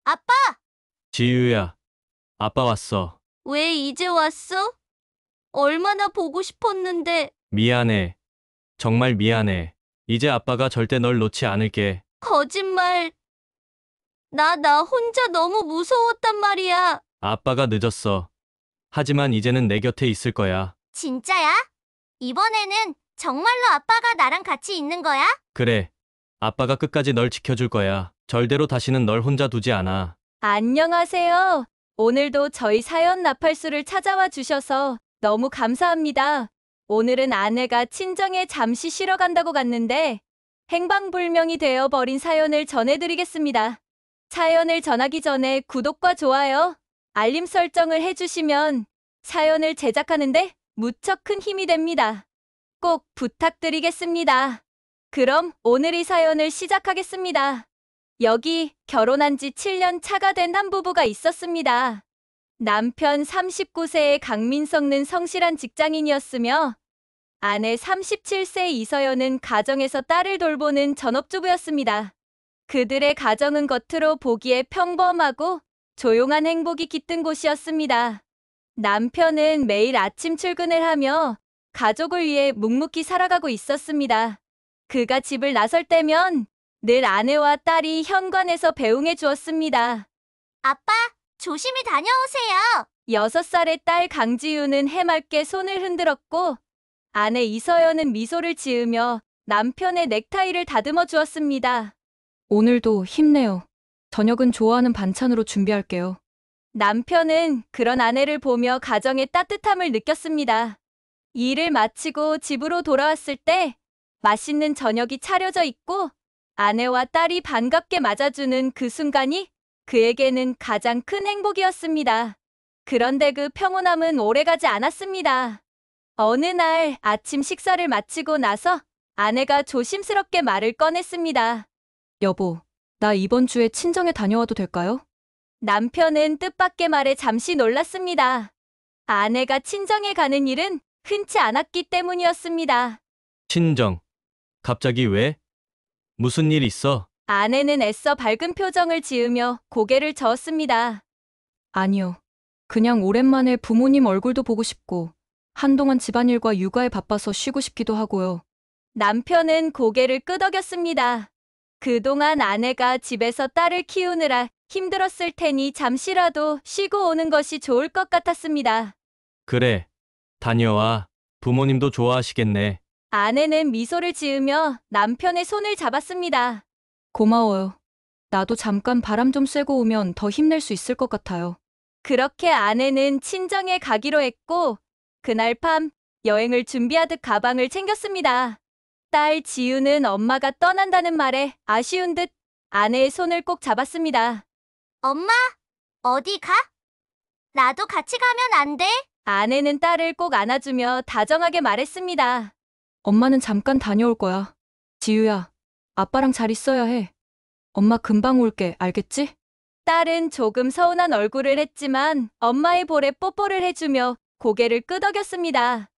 아빠, 지유야, 아빠 왔어. 왜 이제 왔어? 얼마나 보고 싶었는데. 미안해. 정말 미안해. 이제 아빠가 절대 널 놓지 않을게. 거짓말. 나 혼자 너무 무서웠단 말이야. 아빠가 늦었어. 하지만 이제는 내 곁에 있을 거야. 진짜야? 이번에는 정말로 아빠가 나랑 같이 있는 거야? 그래. 아빠가 끝까지 널 지켜줄 거야. 절대로 다시는 널 혼자 두지 않아. 안녕하세요. 오늘도 저희 사연 나팔수를 찾아와 주셔서 너무 감사합니다. 오늘은 아내가 친정에 잠시 쉬러 간다고 갔는데 행방불명이 되어 버린 사연을 전해드리겠습니다. 사연을 전하기 전에 구독과 좋아요, 알림 설정을 해주시면 사연을 제작하는데 무척 큰 힘이 됩니다. 꼭 부탁드리겠습니다. 그럼 오늘 이 사연을 시작하겠습니다. 여기 결혼한 지 7년 차가 된 한 부부가 있었습니다. 남편 39세의 강민성는 성실한 직장인이었으며 아내 37세 이서연은 가정에서 딸을 돌보는 전업주부였습니다. 그들의 가정은 겉으로 보기에 평범하고 조용한 행복이 깃든 곳이었습니다. 남편은 매일 아침 출근을 하며 가족을 위해 묵묵히 살아가고 있었습니다. 그가 집을 나설 때면 늘 아내와 딸이 현관에서 배웅해 주었습니다. 아빠, 조심히 다녀오세요. 6살의 딸 강지유는 해맑게 손을 흔들었고 아내 이서연은 미소를 지으며 남편의 넥타이를 다듬어 주었습니다. 오늘도 힘내요. 저녁은 좋아하는 반찬으로 준비할게요. 남편은 그런 아내를 보며 가정의 따뜻함을 느꼈습니다. 일을 마치고 집으로 돌아왔을 때 맛있는 저녁이 차려져 있고 아내와 딸이 반갑게 맞아주는 그 순간이 그에게는 가장 큰 행복이었습니다. 그런데 그 평온함은 오래가지 않았습니다. 어느 날 아침 식사를 마치고 나서 아내가 조심스럽게 말을 꺼냈습니다. 여보, 나 이번 주에 친정에 다녀와도 될까요? 남편은 뜻밖의 말에 잠시 놀랐습니다. 아내가 친정에 가는 일은 흔치 않았기 때문이었습니다. 친정. 갑자기 왜? 무슨 일 있어? 아내는 애써 밝은 표정을 지으며 고개를 저었습니다. 아니요. 그냥 오랜만에 부모님 얼굴도 보고 싶고, 한동안 집안일과 육아에 바빠서 쉬고 싶기도 하고요. 남편은 고개를 끄덕였습니다. 그동안 아내가 집에서 딸을 키우느라 힘들었을 테니 잠시라도 쉬고 오는 것이 좋을 것 같았습니다. 그래. 다녀와. 부모님도 좋아하시겠네. 아내는 미소를 지으며 남편의 손을 잡았습니다. 고마워요. 나도 잠깐 바람 좀 쐬고 오면 더 힘낼 수 있을 것 같아요. 그렇게 아내는 친정에 가기로 했고 그날 밤 여행을 준비하듯 가방을 챙겼습니다. 딸 지우는 엄마가 떠난다는 말에 아쉬운 듯 아내의 손을 꼭 잡았습니다. 엄마, 어디 가? 나도 같이 가면 안 돼? 아내는 딸을 꼭 안아주며 다정하게 말했습니다. 엄마는 잠깐 다녀올 거야. 지유야, 아빠랑 잘 있어야 해. 엄마 금방 올게, 알겠지? 딸은 조금 서운한 얼굴을 했지만 엄마의 볼에 뽀뽀를 해주며 고개를 끄덕였습니다.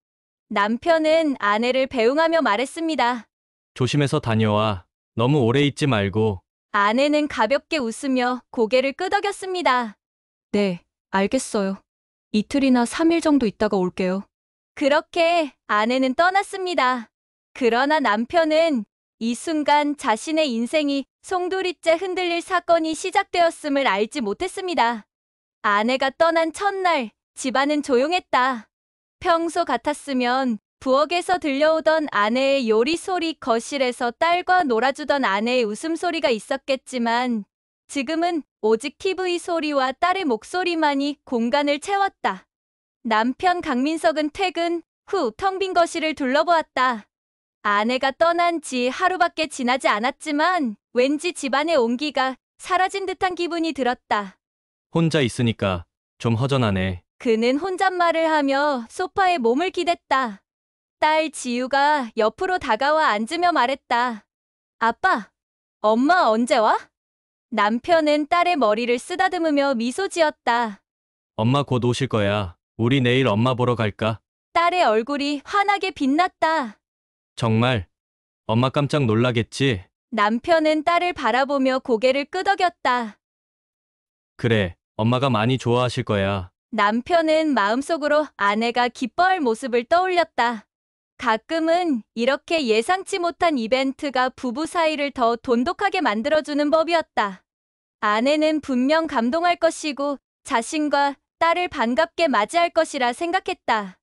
남편은 아내를 배웅하며 말했습니다. 조심해서 다녀와. 너무 오래 있지 말고. 아내는 가볍게 웃으며 고개를 끄덕였습니다. 네, 알겠어요. 이틀이나 3일 정도 있다가 올게요. 그렇게 아내는 떠났습니다. 그러나 남편은 이 순간 자신의 인생이 송두리째 흔들릴 사건이 시작되었음을 알지 못했습니다. 아내가 떠난 첫날, 집안은 조용했다. 평소 같았으면 부엌에서 들려오던 아내의 요리 소리, 거실에서 딸과 놀아주던 아내의 웃음소리가 있었겠지만 지금은 오직 TV 소리와 딸의 목소리만이 공간을 채웠다. 남편 강민석은 퇴근 후 텅 빈 거실을 둘러보았다. 아내가 떠난 지 하루밖에 지나지 않았지만 왠지 집안의 온기가 사라진 듯한 기분이 들었다. 혼자 있으니까 좀 허전하네. 그는 혼잣말을 하며 소파에 몸을 기댔다. 딸 지유가 옆으로 다가와 앉으며 말했다. 아빠, 엄마 언제 와? 남편은 딸의 머리를 쓰다듬으며 미소 지었다. 엄마 곧 오실 거야. 우리 내일 엄마 보러 갈까? 딸의 얼굴이 환하게 빛났다. 정말? 엄마 깜짝 놀라겠지? 남편은 딸을 바라보며 고개를 끄덕였다. 그래, 엄마가 많이 좋아하실 거야. 남편은 마음속으로 아내가 기뻐할 모습을 떠올렸다. 가끔은 이렇게 예상치 못한 이벤트가 부부 사이를 더 돈독하게 만들어주는 법이었다. 아내는 분명 감동할 것이고 자신과 딸을 반갑게 맞이할 것이라 생각했다.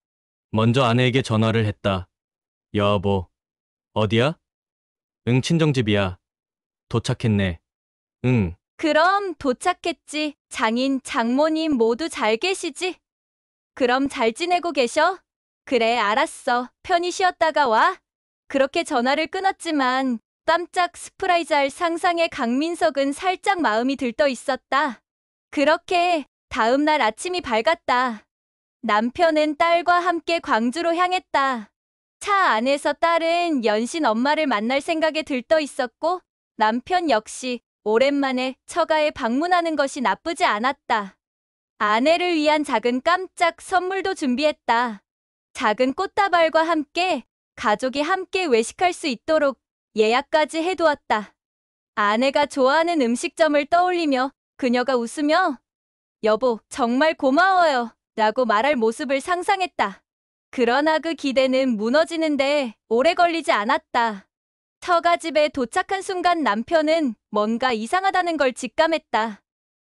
먼저 아내에게 전화를 했다. 여보, 어디야? 응, 친정집이야. 도착했네. 응, 그럼 도착했지. 장인, 장모님 모두 잘 계시지? 그럼 잘 지내고 계셔? 그래, 알았어. 편히 쉬었다가 와. 그렇게 전화를 끊었지만 깜짝 스프라이즈할 상상의 강민석은 살짝 마음이 들떠 있었다. 그렇게 다음 날 아침이 밝았다. 남편은 딸과 함께 광주로 향했다. 차 안에서 딸은 연신 엄마를 만날 생각에 들떠 있었고 남편 역시 오랜만에 처가에 방문하는 것이 나쁘지 않았다. 아내를 위한 작은 깜짝 선물도 준비했다. 작은 꽃다발과 함께 가족이 함께 외식할 수 있도록 예약까지 해두었다. 아내가 좋아하는 음식점을 떠올리며 그녀가 웃으며 여보, 정말 고마워요 라고 말할 모습을 상상했다. 그러나 그 기대는 무너지는데 오래 걸리지 않았다. 처가집에 도착한 순간 남편은 뭔가 이상하다는 걸 직감했다.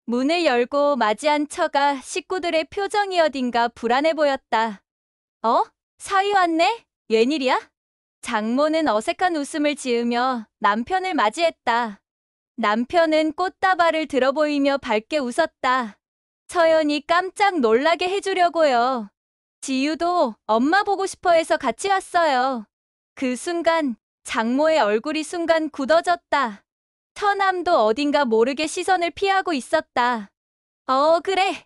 문을 열고 맞이한 처가 식구들의 표정이 어딘가 불안해 보였다. 사위 왔네? 웬일이야? 장모는 어색한 웃음을 지으며 남편을 맞이했다. 남편은 꽃다발을 들어 보이며 밝게 웃었다. 처연이 깜짝 놀라게 해주려고요. 지유도 엄마 보고 싶어 해서 같이 왔어요. 그 순간 장모의 얼굴이 순간 굳어졌다. 처남도 어딘가 모르게 시선을 피하고 있었다. 그래.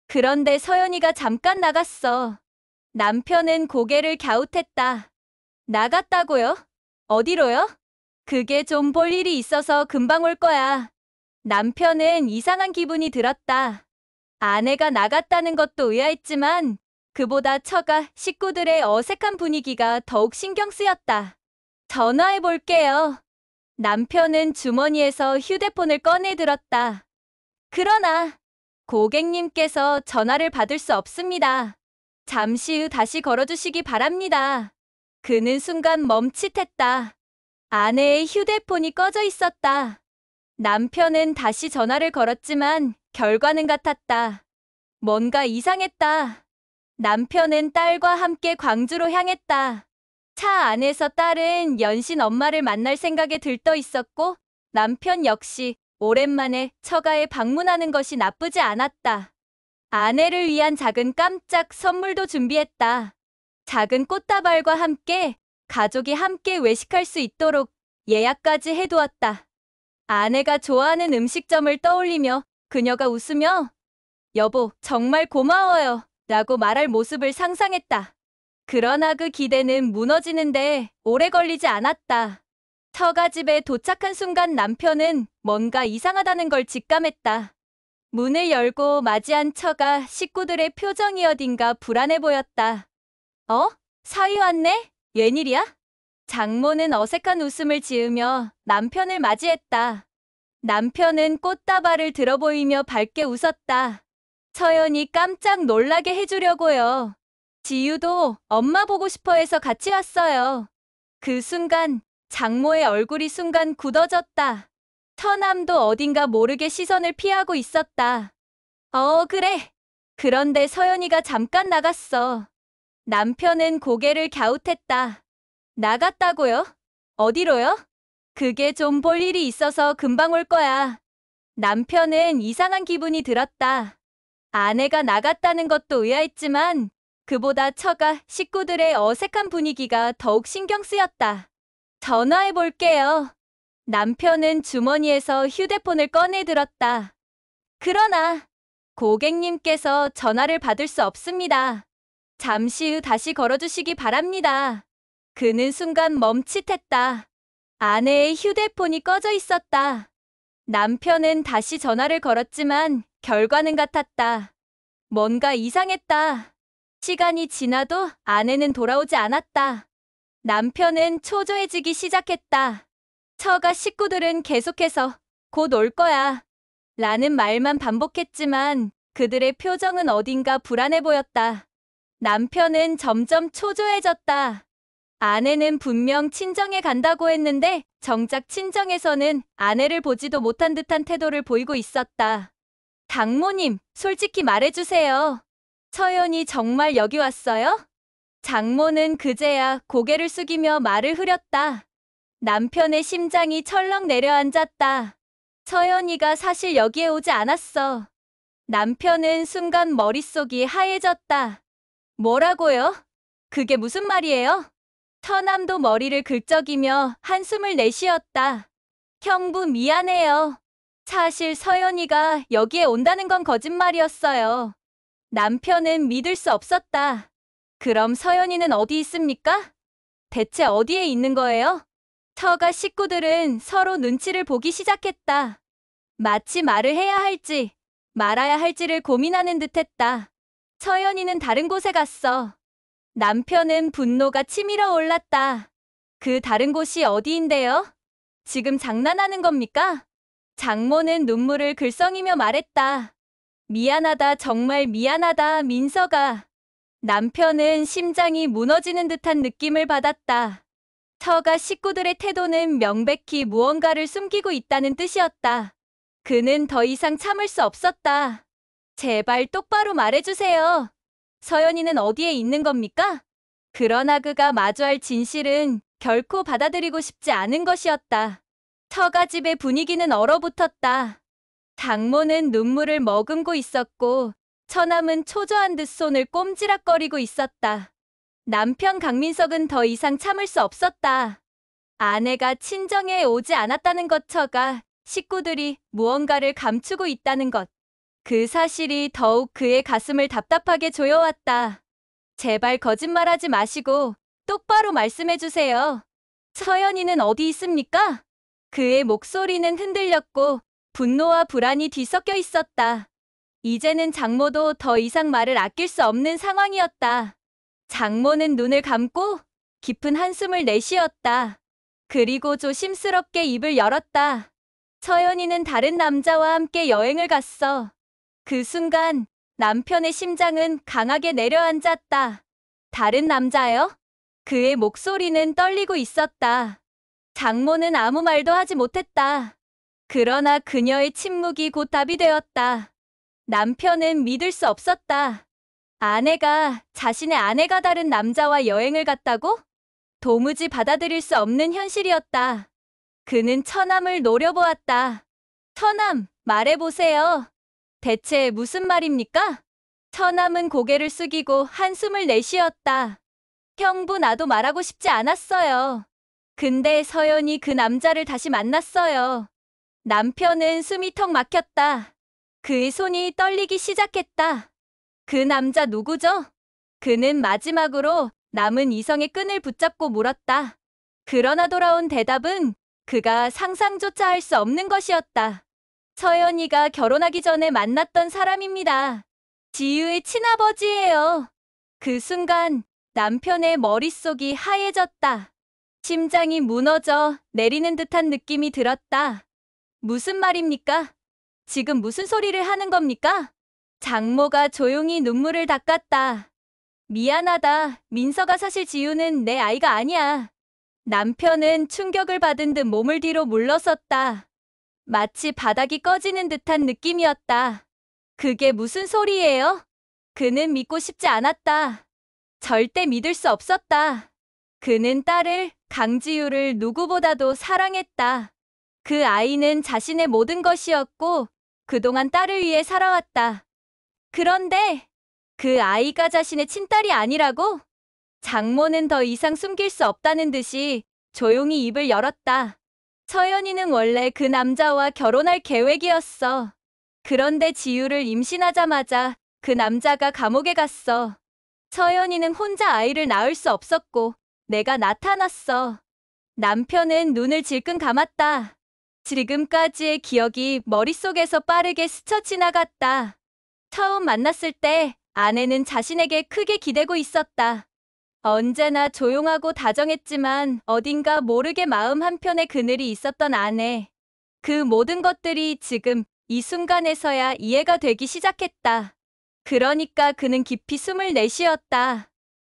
그런데 서연이가 잠깐 나갔어. 남편은 고개를 갸웃했다. 나갔다고요? 어디로요? 그게 좀 볼 일이 있어서 금방 올 거야. 남편은 이상한 기분이 들었다. 아내가 나갔다는 것도 의아했지만 그보다 처가 식구들의 어색한 분위기가 더욱 신경 쓰였다. 전화해 볼게요. 남편은 주머니에서 휴대폰을 꺼내 들었다. 그러나 고객님께서 전화를 받을 수 없습니다. 잠시 후 다시 걸어주시기 바랍니다. 그는 순간 멈칫했다. 아내의 휴대폰이 꺼져 있었다. 남편은 다시 전화를 걸었지만 결과는 같았다. 뭔가 이상했다. 남편은 딸과 함께 광주로 향했다. 차 안에서 딸은 연신 엄마를 만날 생각에 들떠 있었고 남편 역시 오랜만에 처가에 방문하는 것이 나쁘지 않았다. 아내를 위한 작은 깜짝 선물도 준비했다. 작은 꽃다발과 함께 가족이 함께 외식할 수 있도록 예약까지 해두었다. 아내가 좋아하는 음식점을 떠올리며 그녀가 웃으며 여보, 정말 고마워요 라고 말할 모습을 상상했다. 그러나 그 기대는 무너지는데 오래 걸리지 않았다. 처가집에 도착한 순간 남편은 뭔가 이상하다는 걸 직감했다. 문을 열고 맞이한 처가 식구들의 표정이 어딘가 불안해 보였다. 사위 왔네? 웬일이야? 장모는 어색한 웃음을 지으며 남편을 맞이했다. 남편은 꽃다발을 들어 보이며 밝게 웃었다. 처연이 깜짝 놀라게 해주려고요. 지유도 엄마 보고 싶어 해서 같이 왔어요. 그 순간 장모의 얼굴이 순간 굳어졌다. 처남도 어딘가 모르게 시선을 피하고 있었다. 그래. 그런데 서연이가 잠깐 나갔어. 남편은 고개를 갸웃했다. 나갔다고요? 어디로요? 그게 좀 볼 일이 있어서 금방 올 거야. 남편은 이상한 기분이 들었다. 아내가 나갔다는 것도 의아했지만 그보다 처가 식구들의 어색한 분위기가 더욱 신경 쓰였다. 전화해 볼게요. 남편은 주머니에서 휴대폰을 꺼내 들었다. 그러나 고객님께서 전화를 받을 수 없습니다. 잠시 후 다시 걸어주시기 바랍니다. 그는 순간 멈칫했다. 아내의 휴대폰이 꺼져 있었다. 남편은 다시 전화를 걸었지만 결과는 같았다. 뭔가 이상했다. 시간이 지나도 아내는 돌아오지 않았다. 남편은 초조해지기 시작했다. 처가 식구들은 계속해서 곧 올 거야. 라는 말만 반복했지만 그들의 표정은 어딘가 불안해 보였다. 남편은 점점 초조해졌다. 아내는 분명 친정에 간다고 했는데 정작 친정에서는 아내를 보지도 못한 듯한 태도를 보이고 있었다. 장모님, 솔직히 말해주세요. 서연이 정말 여기 왔어요? 장모는 그제야 고개를 숙이며 말을 흐렸다. 남편의 심장이 철렁 내려앉았다. 서연이가 사실 여기에 오지 않았어. 남편은 순간 머릿속이 하얘졌다. 뭐라고요? 그게 무슨 말이에요? 처남도 머리를 긁적이며 한숨을 내쉬었다. 형부 미안해요. 사실 서연이가 여기에 온다는 건 거짓말이었어요. 남편은 믿을 수 없었다. 그럼 서연이는 어디 있습니까? 대체 어디에 있는 거예요? 처가 식구들은 서로 눈치를 보기 시작했다. 마치 말을 해야 할지 말아야 할지를 고민하는 듯했다. 서연이는 다른 곳에 갔어. 남편은 분노가 치밀어 올랐다. 그 다른 곳이 어디인데요? 지금 장난하는 겁니까? 장모는 눈물을 글썽이며 말했다. 미안하다, 정말 미안하다, 민서가. 남편은 심장이 무너지는 듯한 느낌을 받았다. 처가 식구들의 태도는 명백히 무언가를 숨기고 있다는 뜻이었다. 그는 더 이상 참을 수 없었다. 제발 똑바로 말해주세요. 서연이는 어디에 있는 겁니까? 그러나 그가 마주할 진실은 결코 받아들이고 싶지 않은 것이었다. 처가집의 분위기는 얼어붙었다. 장모는 눈물을 머금고 있었고 처남은 초조한 듯 손을 꼼지락거리고 있었다. 남편 강민석은 더 이상 참을 수 없었다. 아내가 친정에 오지 않았다는 것, 처가 식구들이 무언가를 감추고 있다는 것. 그 사실이 더욱 그의 가슴을 답답하게 조여왔다. 제발 거짓말하지 마시고 똑바로 말씀해주세요. 서연이는 어디 있습니까? 그의 목소리는 흔들렸고 분노와 불안이 뒤섞여 있었다. 이제는 장모도 더 이상 말을 아낄 수 없는 상황이었다. 장모는 눈을 감고 깊은 한숨을 내쉬었다. 그리고 조심스럽게 입을 열었다. 서연이는 다른 남자와 함께 여행을 갔어. 그 순간 남편의 심장은 강하게 내려앉았다. 다른 남자요? 그의 목소리는 떨리고 있었다. 장모는 아무 말도 하지 못했다. 그러나 그녀의 침묵이 곧 답이 되었다. 남편은 믿을 수 없었다. 아내가, 자신의 아내가 다른 남자와 여행을 갔다고? 도무지 받아들일 수 없는 현실이었다. 그는 처남을 노려보았다. 처남, 말해보세요. 대체 무슨 말입니까? 처남은 고개를 숙이고 한숨을 내쉬었다. 형부, 나도 말하고 싶지 않았어요. 근데 서연이 그 남자를 다시 만났어요. 남편은 숨이 턱 막혔다. 그의 손이 떨리기 시작했다. 그 남자 누구죠? 그는 마지막으로 남은 이성의 끈을 붙잡고 물었다. 그러나 돌아온 대답은 그가 상상조차 할 수 없는 것이었다. 서연이가 결혼하기 전에 만났던 사람입니다. 지유의 친아버지예요. 그 순간 남편의 머릿속이 하얘졌다. 심장이 무너져 내리는 듯한 느낌이 들었다. 무슨 말입니까? 지금 무슨 소리를 하는 겁니까? 장모가 조용히 눈물을 닦았다. 미안하다. 민서가, 사실 지유는 내 아이가 아니야. 남편은 충격을 받은 듯 몸을 뒤로 물러섰다. 마치 바닥이 꺼지는 듯한 느낌이었다. 그게 무슨 소리예요? 그는 믿고 싶지 않았다. 절대 믿을 수 없었다. 그는 딸을, 강지유를 누구보다도 사랑했다. 그 아이는 자신의 모든 것이었고 그동안 딸을 위해 살아왔다. 그런데 그 아이가 자신의 친딸이 아니라고? 장모는 더 이상 숨길 수 없다는 듯이 조용히 입을 열었다. 서연이는 원래 그 남자와 결혼할 계획이었어. 그런데 지유를 임신하자마자 그 남자가 감옥에 갔어. 서연이는 혼자 아이를 낳을 수 없었고 내가 나타났어. 남편은 눈을 질끈 감았다. 지금까지의 기억이 머릿속에서 빠르게 스쳐 지나갔다. 처음 만났을 때 아내는 자신에게 크게 기대고 있었다. 언제나 조용하고 다정했지만 어딘가 모르게 마음 한편에 그늘이 있었던 아내. 그 모든 것들이 지금 이 순간에서야 이해가 되기 시작했다. 그러니까 그는 깊이 숨을 내쉬었다.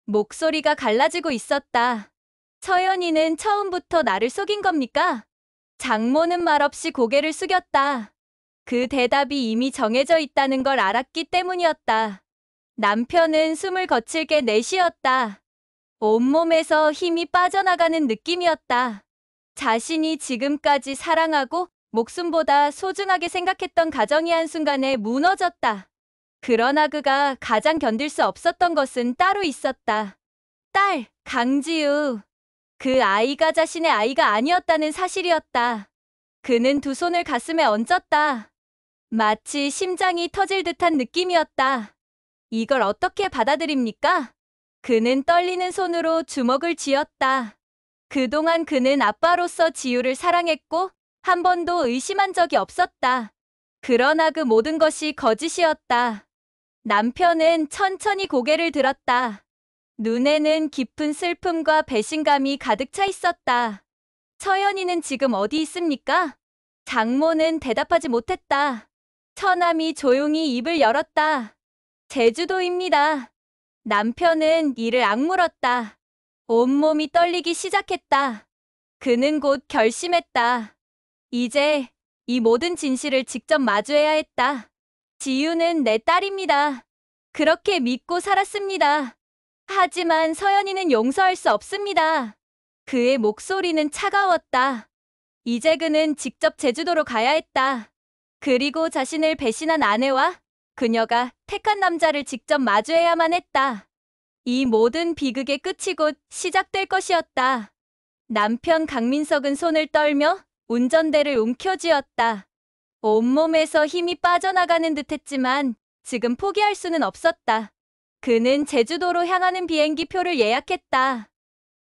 목소리가 갈라지고 있었다. 서연이는 처음부터 나를 속인 겁니까? 장모는 말없이 고개를 숙였다. 그 대답이 이미 정해져 있다는 걸 알았기 때문이었다. 남편은 숨을 거칠게 내쉬었다. 온몸에서 힘이 빠져나가는 느낌이었다. 자신이 지금까지 사랑하고 목숨보다 소중하게 생각했던 가정이 한순간에 무너졌다. 그러나 그가 가장 견딜 수 없었던 것은 따로 있었다. 딸, 강지우. 그 아이가 자신의 아이가 아니었다는 사실이었다. 그는 두 손을 가슴에 얹었다. 마치 심장이 터질 듯한 느낌이었다. 이걸 어떻게 받아들입니까? 그는 떨리는 손으로 주먹을 쥐었다. 그동안 그는 아빠로서 지우를 사랑했고 한 번도 의심한 적이 없었다. 그러나 그 모든 것이 거짓이었다. 남편은 천천히 고개를 들었다. 눈에는 깊은 슬픔과 배신감이 가득 차 있었다. 서연이는 지금 어디 있습니까? 장모는 대답하지 못했다. 처남이 조용히 입을 열었다. 제주도입니다. 남편은 이를 악물었다. 온몸이 떨리기 시작했다. 그는 곧 결심했다. 이제 이 모든 진실을 직접 마주해야 했다. 지유는 내 딸입니다. 그렇게 믿고 살았습니다. 하지만 서연이는 용서할 수 없습니다. 그의 목소리는 차가웠다. 이제 그는 직접 제주도로 가야 했다. 그리고 자신을 배신한 아내와 그녀가 택한 남자를 직접 마주해야만 했다. 이 모든 비극의 끝이 곧 시작될 것이었다. 남편 강민석은 손을 떨며 운전대를 움켜쥐었다. 온몸에서 힘이 빠져나가는 듯했지만 지금 포기할 수는 없었다. 그는 제주도로 향하는 비행기 표를 예약했다.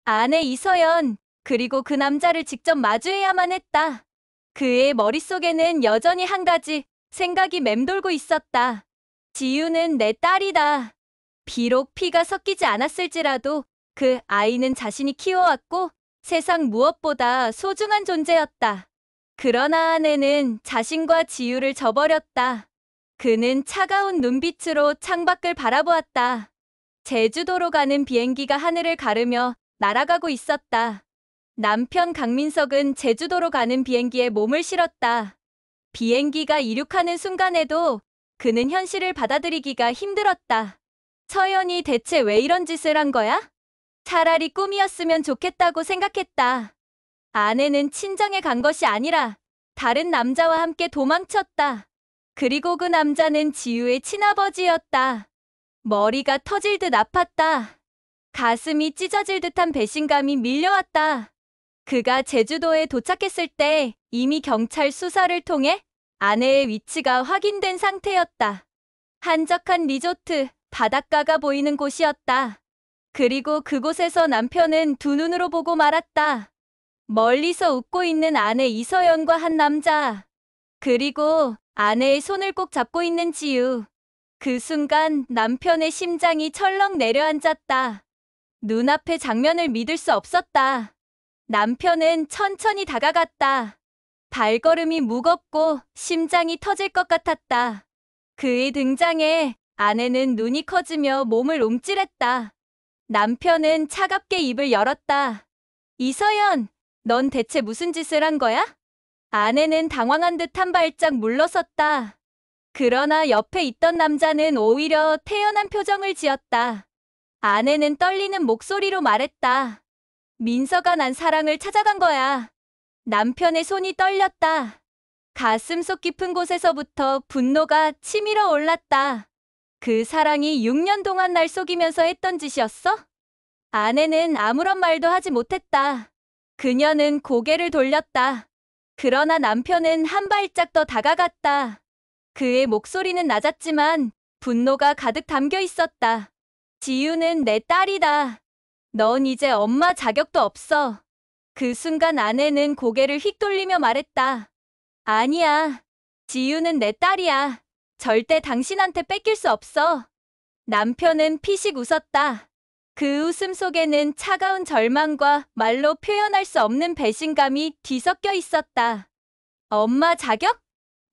아내 이서연, 그리고 그 남자를 직접 마주해야만 했다. 그의 머릿속에는 여전히 한 가지 생각이 맴돌고 있었다. 지유는 내 딸이다. 비록 피가 섞이지 않았을지라도 그 아이는 자신이 키워왔고 세상 무엇보다 소중한 존재였다. 그러나 아내는 자신과 지유를 저버렸다. 그는 차가운 눈빛으로 창밖을 바라보았다. 제주도로 가는 비행기가 하늘을 가르며 날아가고 있었다. 남편 강민석은 제주도로 가는 비행기에 몸을 실었다. 비행기가 이륙하는 순간에도 그는 현실을 받아들이기가 힘들었다. 서연이 대체 왜 이런 짓을 한 거야? 차라리 꿈이었으면 좋겠다고 생각했다. 아내는 친정에 간 것이 아니라 다른 남자와 함께 도망쳤다. 그리고 그 남자는 지유의 친아버지였다. 머리가 터질 듯 아팠다. 가슴이 찢어질 듯한 배신감이 밀려왔다. 그가 제주도에 도착했을 때 이미 경찰 수사를 통해 아내의 위치가 확인된 상태였다. 한적한 리조트, 바닷가가 보이는 곳이었다. 그리고 그곳에서 남편은 두 눈으로 보고 말았다. 멀리서 웃고 있는 아내 이서연과 한 남자. 그리고 아내의 손을 꼭 잡고 있는 지유. 그 순간 남편의 심장이 철렁 내려앉았다. 눈앞의 장면을 믿을 수 없었다. 남편은 천천히 다가갔다. 발걸음이 무겁고 심장이 터질 것 같았다. 그의 등장에 아내는 눈이 커지며 몸을 움찔했다. 남편은 차갑게 입을 열었다. 이서연, 넌 대체 무슨 짓을 한 거야? 아내는 당황한 듯 한 발짝 물러섰다. 그러나 옆에 있던 남자는 오히려 태연한 표정을 지었다. 아내는 떨리는 목소리로 말했다. 민서가 난 사랑을 찾아간 거야. 남편의 손이 떨렸다. 가슴속 깊은 곳에서부터 분노가 치밀어 올랐다. 그 사랑이 6년 동안 날 속이면서 했던 짓이었어? 아내는 아무런 말도 하지 못했다. 그녀는 고개를 돌렸다. 그러나 남편은 한 발짝 더 다가갔다. 그의 목소리는 낮았지만 분노가 가득 담겨 있었다. 지유는 내 딸이다. 넌 이제 엄마 자격도 없어. 그 순간 아내는 고개를 휙 돌리며 말했다. 아니야. 지유는 내 딸이야. 절대 당신한테 뺏길 수 없어. 남편은 피식 웃었다. 그 웃음 속에는 차가운 절망과 말로 표현할 수 없는 배신감이 뒤섞여 있었다. 엄마 자격?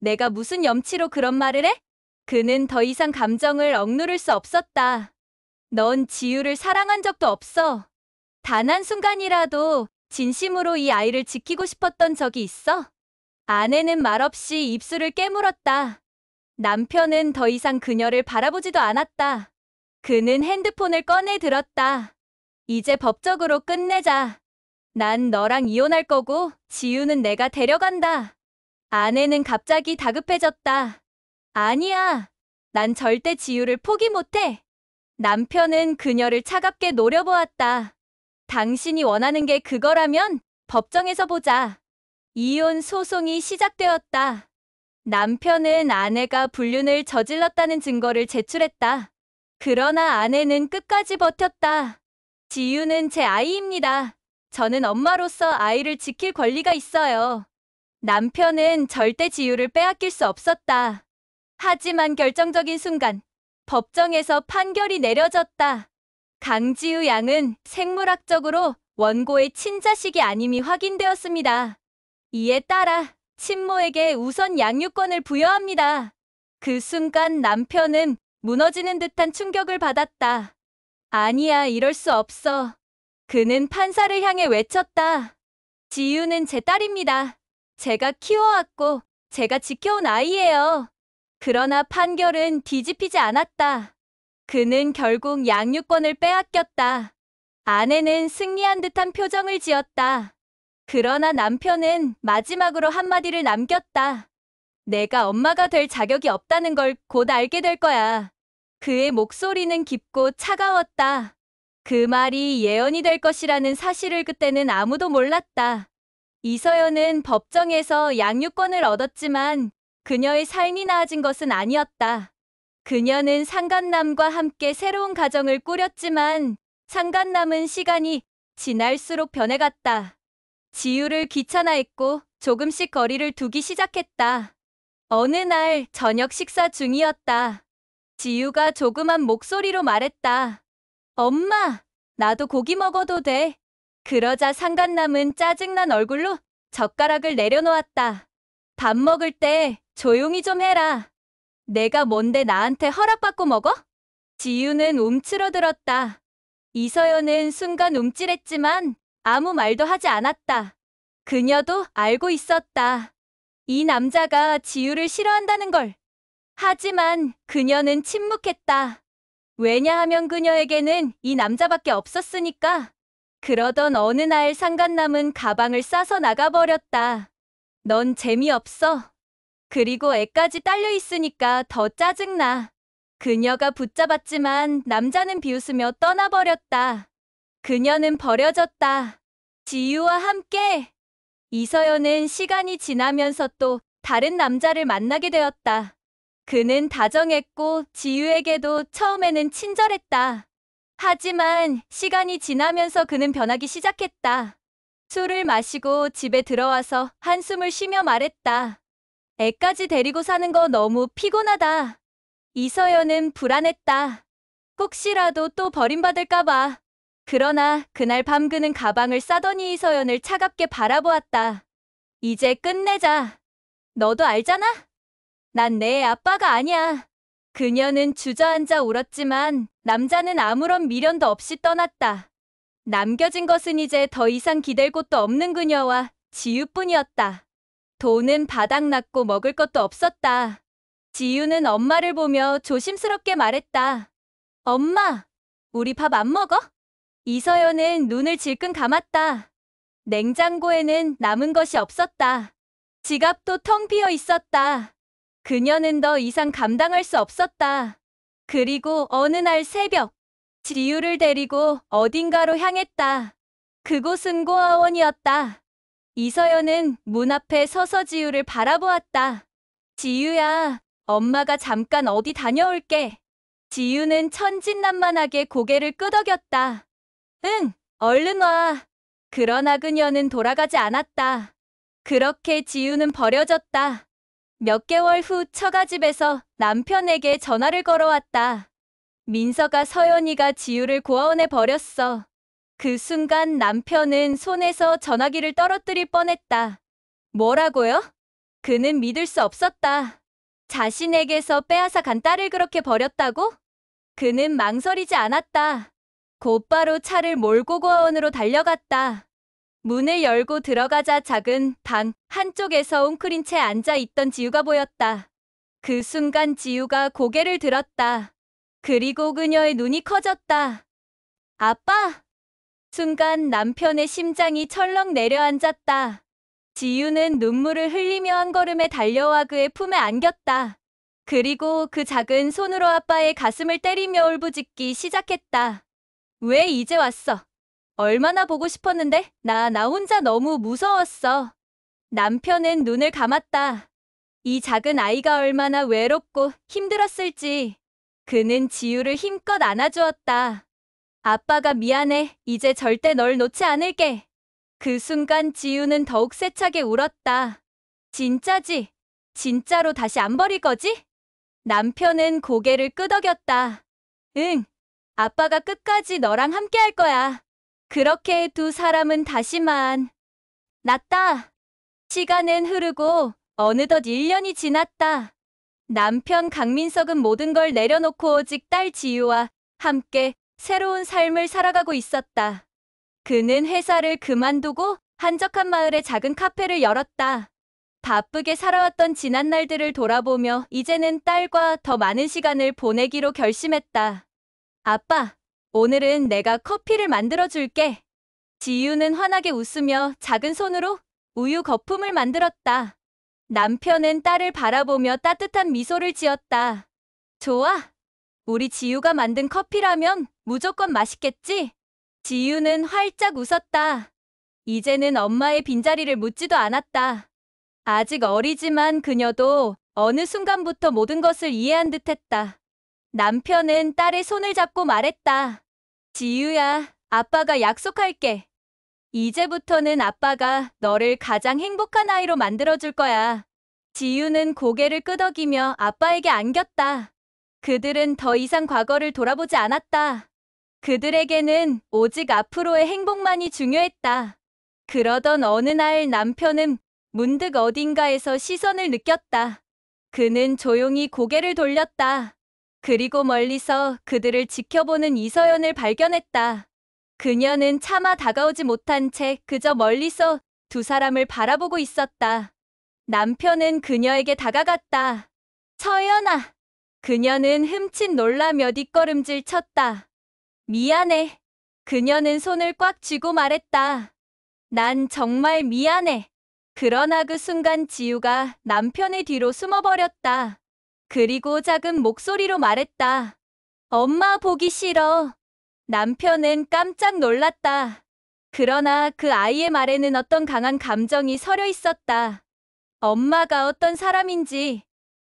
내가 무슨 염치로 그런 말을 해? 그는 더 이상 감정을 억누를 수 없었다. 넌 지유를 사랑한 적도 없어. 단 한순간이라도 진심으로 이 아이를 지키고 싶었던 적이 있어? 아내는 말없이 입술을 깨물었다. 남편은 더 이상 그녀를 바라보지도 않았다. 그는 핸드폰을 꺼내 들었다. 이제 법적으로 끝내자. 난 너랑 이혼할 거고 지유는 내가 데려간다. 아내는 갑자기 다급해졌다. 아니야. 난 절대 지유를 포기 못해. 남편은 그녀를 차갑게 노려보았다. 당신이 원하는 게 그거라면 법정에서 보자. 이혼 소송이 시작되었다. 남편은 아내가 불륜을 저질렀다는 증거를 제출했다. 그러나 아내는 끝까지 버텼다. 지유는 제 아이입니다. 저는 엄마로서 아이를 지킬 권리가 있어요. 남편은 절대 지유를 빼앗길 수 없었다. 하지만 결정적인 순간, 법정에서 판결이 내려졌다. 강지우 양은 생물학적으로 원고의 친자식이 아님이 확인되었습니다. 이에 따라 친모에게 우선 양육권을 부여합니다. 그 순간 남편은 무너지는 듯한 충격을 받았다. 아니야, 이럴 수 없어. 그는 판사를 향해 외쳤다. 지유는 제 딸입니다. 제가 키워왔고 제가 지켜온 아이예요. 그러나 판결은 뒤집히지 않았다. 그는 결국 양육권을 빼앗겼다. 아내는 승리한 듯한 표정을 지었다. 그러나 남편은 마지막으로 한마디를 남겼다. 내가 엄마가 될 자격이 없다는 걸 곧 알게 될 거야. 그의 목소리는 깊고 차가웠다. 그 말이 예언이 될 것이라는 사실을 그때는 아무도 몰랐다. 이서연은 법정에서 양육권을 얻었지만 그녀의 삶이 나아진 것은 아니었다. 그녀는 상간남과 함께 새로운 가정을 꾸렸지만 상간남은 시간이 지날수록 변해갔다. 지유를 귀찮아했고 조금씩 거리를 두기 시작했다. 어느 날 저녁 식사 중이었다. 지유가 조그만 목소리로 말했다. 엄마, 나도 고기 먹어도 돼. 그러자 상간남은 짜증난 얼굴로 젓가락을 내려놓았다. 밥 먹을 때 조용히 좀 해라. 내가 뭔데 나한테 허락받고 먹어? 지유는 움츠러들었다. 이서연은 순간 움찔했지만 아무 말도 하지 않았다. 그녀도 알고 있었다. 이 남자가 지유를 싫어한다는 걸. 하지만 그녀는 침묵했다. 왜냐하면 그녀에게는 이 남자밖에 없었으니까. 그러던 어느 날 상간남은 가방을 싸서 나가버렸다. 넌 재미없어. 그리고 애까지 딸려 있으니까 더 짜증나. 그녀가 붙잡았지만 남자는 비웃으며 떠나버렸다. 그녀는 버려졌다. 지유와 함께. 이서연은 시간이 지나면서 또 다른 남자를 만나게 되었다. 그는 다정했고 지유에게도 처음에는 친절했다. 하지만 시간이 지나면서 그는 변하기 시작했다. 술을 마시고 집에 들어와서 한숨을 쉬며 말했다. 애까지 데리고 사는 거 너무 피곤하다. 이서연은 불안했다. 혹시라도 또 버림받을까봐. 그러나 그날 밤 그는 가방을 싸더니 이서연을 차갑게 바라보았다. 이제 끝내자. 너도 알잖아? 난 내 아빠가 아니야. 그녀는 주저앉아 울었지만 남자는 아무런 미련도 없이 떠났다. 남겨진 것은 이제 더 이상 기댈 곳도 없는 그녀와 지유뿐이었다. 돈은 바닥났고 먹을 것도 없었다. 지유는 엄마를 보며 조심스럽게 말했다. 엄마, 우리 밥 안 먹어? 이서연은 눈을 질끈 감았다. 냉장고에는 남은 것이 없었다. 지갑도 텅 비어 있었다. 그녀는 더 이상 감당할 수 없었다. 그리고 어느 날 새벽, 지유를 데리고 어딘가로 향했다. 그곳은 고아원이었다. 이서연은 문 앞에 서서 지유를 바라보았다. 지유야, 엄마가 잠깐 어디 다녀올게. 지유는 천진난만하게 고개를 끄덕였다. 응, 얼른 와. 그러나 그녀는 돌아가지 않았다. 그렇게 지유는 버려졌다. 몇 개월 후 처가집에서 남편에게 전화를 걸어왔다. 민서가 서연이가 지유를 고아원에 버렸어. 그 순간 남편은 손에서 전화기를 떨어뜨릴 뻔했다. 뭐라고요? 그는 믿을 수 없었다. 자신에게서 빼앗아 간 딸을 그렇게 버렸다고? 그는 망설이지 않았다. 곧바로 차를 몰고 고아원으로 달려갔다. 문을 열고 들어가자 작은 방 한쪽에서 웅크린 채 앉아 있던 지우가 보였다. 그 순간 지우가 고개를 들었다. 그리고 그녀의 눈이 커졌다. 아빠! 순간 남편의 심장이 철렁 내려앉았다. 지우는 눈물을 흘리며 한 걸음에 달려와 그의 품에 안겼다. 그리고 그 작은 손으로 아빠의 가슴을 때리며 울부짖기 시작했다. 왜 이제 왔어? 얼마나 보고 싶었는데? 나 혼자 너무 무서웠어. 남편은 눈을 감았다. 이 작은 아이가 얼마나 외롭고 힘들었을지. 그는 지우를 힘껏 안아주었다. 아빠가 미안해. 이제 절대 널 놓지 않을게. 그 순간 지우는 더욱 세차게 울었다. 진짜지? 진짜로 다시 안 버릴 거지? 남편은 고개를 끄덕였다. 응. 아빠가 끝까지 너랑 함께 할 거야. 그렇게 두 사람은 다시 만났다. 시간은 흐르고 어느덧 1년이 지났다. 남편 강민석은 모든 걸 내려놓고 오직 딸 지유와 함께 새로운 삶을 살아가고 있었다. 그는 회사를 그만두고 한적한 마을의 작은 카페를 열었다. 바쁘게 살아왔던 지난 날들을 돌아보며 이제는 딸과 더 많은 시간을 보내기로 결심했다. 아빠, 오늘은 내가 커피를 만들어 줄게. 지유는 환하게 웃으며 작은 손으로 우유 거품을 만들었다. 남편은 딸을 바라보며 따뜻한 미소를 지었다. 좋아. 우리 지유가 만든 커피라면 무조건 맛있겠지? 지유는 활짝 웃었다. 이제는 엄마의 빈자리를 묻지도 않았다. 아직 어리지만 그녀도 어느 순간부터 모든 것을 이해한 듯했다. 남편은 딸의 손을 잡고 말했다. 지유야, 아빠가 약속할게. 이제부터는 아빠가 너를 가장 행복한 아이로 만들어줄 거야. 지유는 고개를 끄덕이며 아빠에게 안겼다. 그들은 더 이상 과거를 돌아보지 않았다. 그들에게는 오직 앞으로의 행복만이 중요했다. 그러던 어느 날 남편은 문득 어딘가에서 시선을 느꼈다. 그는 조용히 고개를 돌렸다. 그리고 멀리서 그들을 지켜보는 이서연을 발견했다. 그녀는 차마 다가오지 못한 채 그저 멀리서 두 사람을 바라보고 있었다. 남편은 그녀에게 다가갔다. 서연아. 그녀는 흠칫 놀라며 뒷걸음질 쳤다. 미안해. 그녀는 손을 꽉 쥐고 말했다. 난 정말 미안해. 그러나 그 순간 지우가 남편의 뒤로 숨어버렸다. 그리고 작은 목소리로 말했다. 엄마 보기 싫어. 남편은 깜짝 놀랐다. 그러나 그 아이의 말에는 어떤 강한 감정이 서려 있었다. 엄마가 어떤 사람인지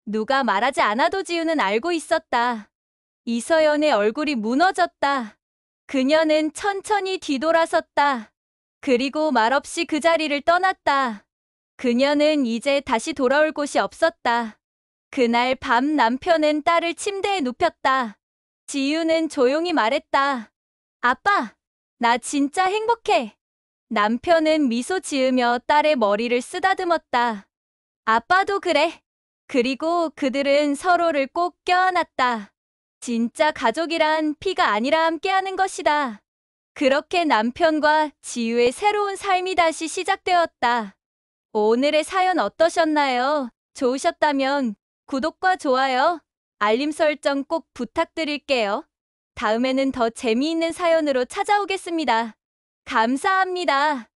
누가 말하지 않아도 지우는 알고 있었다. 이서연의 얼굴이 무너졌다. 그녀는 천천히 뒤돌아섰다. 그리고 말없이 그 자리를 떠났다. 그녀는 이제 다시 돌아올 곳이 없었다. 그날 밤 남편은 딸을 침대에 눕혔다. 지유는 조용히 말했다. 아빠, 나 진짜 행복해. 남편은 미소 지으며 딸의 머리를 쓰다듬었다. 아빠도 그래. 그리고 그들은 서로를 꼭 껴안았다. 진짜 가족이란 피가 아니라 함께하는 것이다. 그렇게 남편과 지유의 새로운 삶이 다시 시작되었다. 오늘의 사연 어떠셨나요? 좋으셨다면 구독과 좋아요, 알림 설정 꼭 부탁드릴게요. 다음에는 더 재미있는 사연으로 찾아오겠습니다. 감사합니다.